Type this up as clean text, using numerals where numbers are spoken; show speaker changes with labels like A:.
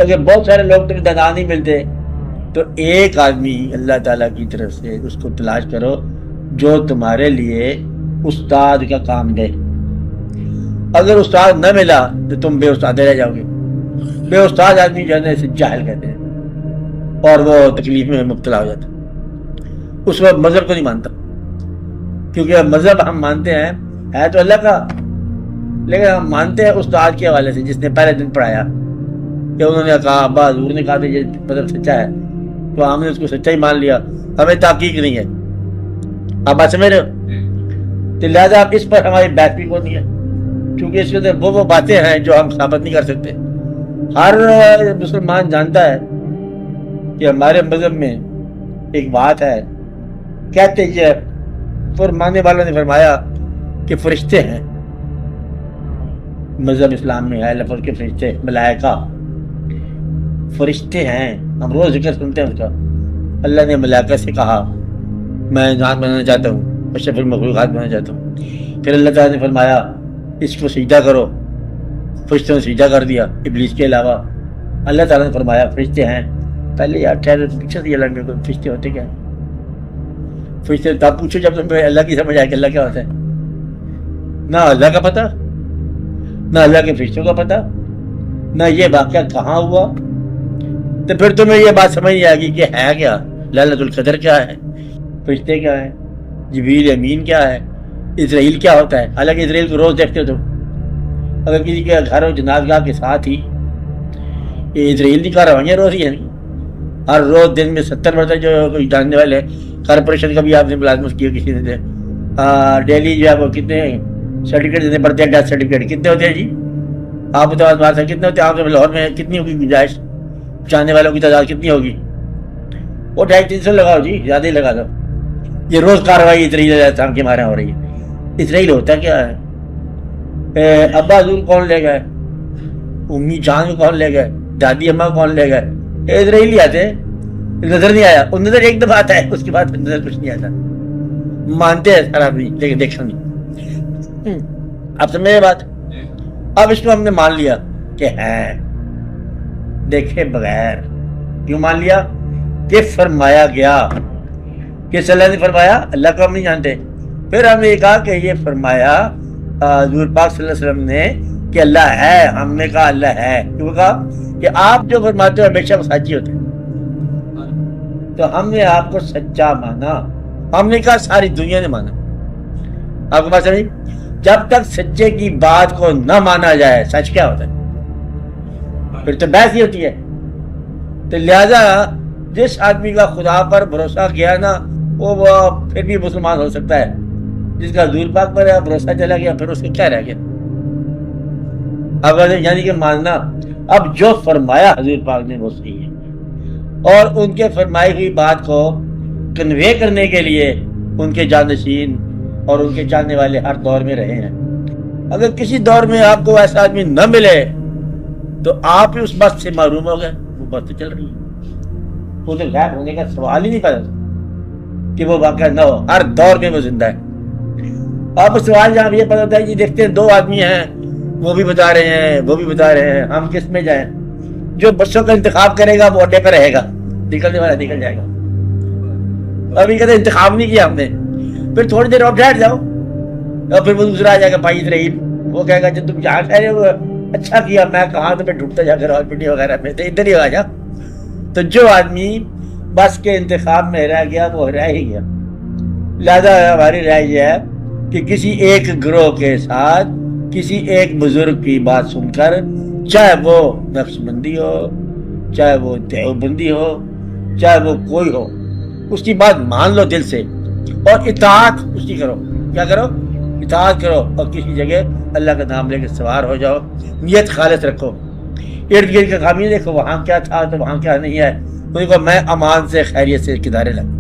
A: کہ اگر بہت سارے لوگ تمہیں دانا نہیں ملتے تو ایک آدمی اللہ تعالیٰ کی طرف سے اس کو تلاش کرو جو تمہارے لیے استاد کا کام دے. اگر استاد نہ ملا تو تم بے استاد رہ جاؤ گے. بے استاد آدمی جو ہے نا اسے جاہل کہتے ہیں اور وہ تکلیف میں مبتلا ہو جاتا ہے. اس وقت مذہب کو نہیں مانتا، کیونکہ مذہب ہم مانتے ہیں ہے تو اللہ کا، لیکن ہم مانتے ہیں استاد کے حوالے سے جس نے پہلے دن پڑھایا کہ انہوں نے کہا، ابا حضور نے کہا کہ یہ مذہب سچا ہے تو ہم نے اس کو سچا ہی مان لیا، ہمیں تحقیق نہیں ہے. آپ بات سمجھ رہے ہو؟ تو لہٰذا اب اس پر ہماری بحث بھی نہیں ہے، کیونکہ اس کے اندر وہ باتیں ہیں جو ہم ثابت نہیں کر سکتے. ہر مسلمان جانتا ہے کہ ہمارے مذہب میں ایک بات ہے، کہتے یہ فرمانے والوں نے فرمایا کہ فرشتے ہیں. مذہب اسلام میں ہے لفظ کے فرشتے، ملائکہ فرشتے ہیں. ہم روز ذکر سنتے ہیں اس کا. اللہ نے ملائکہ سے کہا میں انسان بنانا چاہتا ہوں، اشرف المخلوقات بنانا چاہتا ہوں. پھر اللہ تعالیٰ نے فرمایا اس کو سجدہ کرو، فرشتوں نے سجدہ کر دیا ابلیس کے علاوہ. اللہ تعالیٰ نے فرمایا فرشتے ہیں. پہلے یار ٹھہر پوچھا تھی اللہ میں فرشتے ہوتے کیا ہیں؟ فرشتے تب پوچھو جب تمہیں اللہ کی سمجھ آئے کہ اللہ کیا ہوتا ہے. نہ اللہ کا پتہ، نہ اللہ کے فرشتوں کا پتہ، نہ یہ واقعہ کہاں ہوا. تو پھر تمہیں یہ بات سمجھ نہیں آئے گی کہ ہے کیا، ليلۃ القدر کیا ہے، فرشتے کیا ہیں، جبریل امین کیا ہے، اسرائیل کیا ہوتا ہے. حالانکہ اسرائیل کو روز دیکھتے ہو تم. اگر کسی کے گھر و جنازگاہ کے ساتھ ہی یہ اسرائیل کی کارروائیاں روز ہی ہیں. ہر روز دن میں 70 مرتبہ جو کوئی جاننے والے کارپوریشن کا بھی آپ نے ملازمت کیا کسی نے ڈیلی جو ہے وہ کتنے سرٹیفکیٹ دینے پڑتے ہیں. ڈیتھ سرٹیفکیٹ کتنے ہوتے ہیں جی؟ آپ بتاؤ بات ہے کتنے ہوتے ہیں آپ کے لاہور میں؟ کتنی ہوگی گنجائش؟ جاننے والوں کی تعداد کتنی ہوگی؟ وہ 250-300 لگاؤ جی، زیادہ ہی لگا دو. یہ روز کارروائی اسرائیل کے مارے ہو رہی ہے. اسرائیل ہوتا کیا ہے؟ ابا حضور کون لے گئے، امی جان کو کون لے گئے، دادی اماں کون لے گئے؟ اسرائیل ہی آتے. نظر نہیں آیا، ان نظر ایک دفعہ آتا ہے، اس کے بعد نظر کچھ نہیں آتا. مانتے ہیں سر آدمی لیکن دیکھا نہیں. اب سمجھے بات؟ اب اس کو ہم نے مان لیا کہ ہے دیکھے بغیر. کیوں مان لیا؟ کہ فرمایا گیا کہ اللہ نے فرمایا. اللہ کو ہم نہیں جانتے. پھر ہم نے یہ کہا کہ یہ فرمایا حضور پاک صلی اللہ علیہ وسلم نے کہ اللہ ہے. ہم نے کہا اللہ ہے. کیوں کہا؟ کہ آپ جو فرماتے ہو ہمیشہ وہ سچ ہی ہوتے ہیں. تو ہم نے آپ کو سچا مانا. ہم نے کہا ساری دنیا نے مانا. آپ کو بات سمجھ؟ جب تک سچے کی بات کو نہ مانا جائے سچ کیا ہوتا ہے؟ پھر تو بحث ہی ہوتی ہے. تو لہذا جس آدمی کا خدا پر بھروسہ کیا نا وہ پھر بھی مسلمان ہو سکتا ہے. جس کا حضور پاک پر بھروسہ چلا گیا پھر اس کے کیا رہ گیا؟ اب یعنی کہ ماننا اب جو فرمایا حضور پاک نے وہ صحیح ہے. اور ان کے فرمائی ہوئی بات کو کنوے کرنے کے لیے ان کے جانشین اور ان کے جاننے والے ہر دور میں رہے ہیں. اگر کسی دور میں آپ کو ایسا آدمی نہ ملے تو آپ ہی اس بات سے محروم ہو گئے. وہ بات تو چل رہی ہے، وہ تو غائب ہونے کا سوال ہی نہیں پیدا کہ وہ واقعہ نہ ہو. ہر دور میں وہ زندہ ہے. آپ سوال جہاں یہ پتا ہوتا ہے کہ دیکھتے ہیں 2 آدمی ہیں، وہ بھی بتا رہے ہیں وہ بھی بتا رہے ہیں، ہم کس میں جائیں؟ جو بچوں کا انتخاب کرے گا وہ اڈے پہ رہے گا، نکلنے والا نکل جائے گا. ابھی کہتے انتخاب نہیں کیا ہم نے. پھر تھوڑی دیر اور ٹھہر جاؤ اور پھر وہ دوسرا آ جائے گا بھائی اسرائیل. وہ کہے گا جب تم یہاں ٹھہرے ہو اچھا کیا، میں کہاں تمہیں ڈھونڈتا جا کر ہاسپٹل وغیرہ میں، تو ادھر ہی آ جا. تو جو آدمی بس کے انتخاب میں رہ گیا وہ رہ ہی گیا. لہذا ہماری رائے یہ ہے کہ کسی ایک گروہ کے ساتھ کسی ایک بزرگ کی بات سن کر، چاہے وہ نقش بندی ہو، چاہے وہ دیوبندی ہو، چاہے وہ کوئی ہو، اس کی بات مان لو دل سے اور اطاعت اس کی کرو. کیا کرو؟ اطاعت کرو. اور کسی جگہ اللہ کا نام لے کے سوار ہو جاؤ، نیت خالص رکھو. ارد گرد کا کام یہ دیکھو وہاں کیا تھا تو وہاں کیا نہیں ہے. دیکھو میں امان سے خیریت سے کنارے لگ